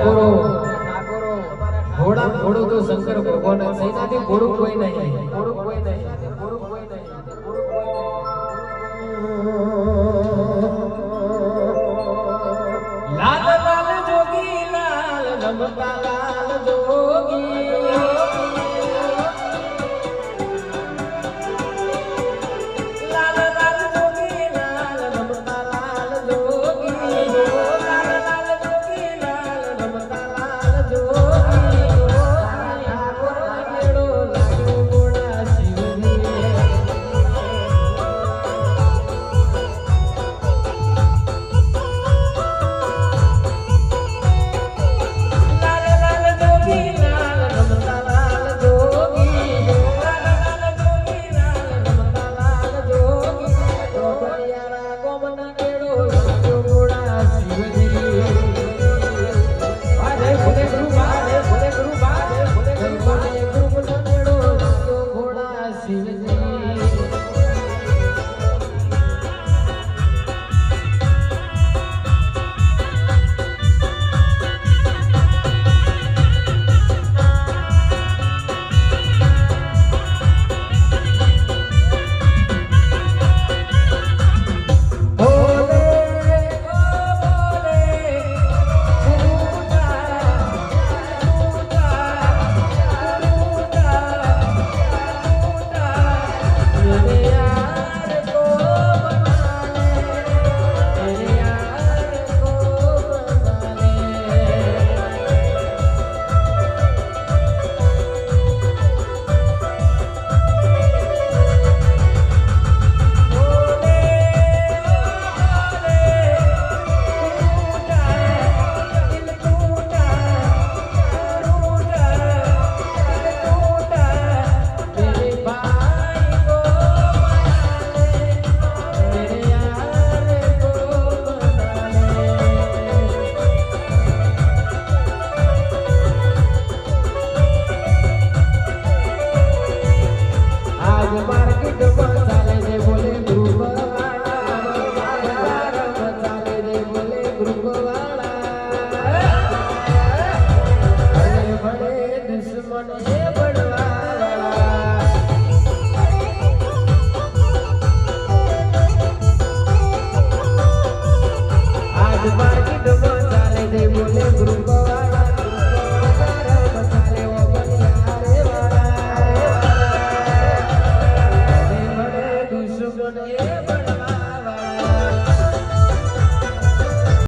ઠાકોરો ઘોડા ઘોડું તો શંકર ભગવાન સૈનાથી ઘોડું કોઈ નહીં લાલ લાલ જોગી લાલ નમતા લાલ જોગી લાલ લાલ જોગી લાલ નમતા લાલ જોગી લાલ લાલ જોગી લાલ નમતા લાલ જોગી ઠાકોર કેડો લાગ્યો ગોડા શિવજી आज मार्केट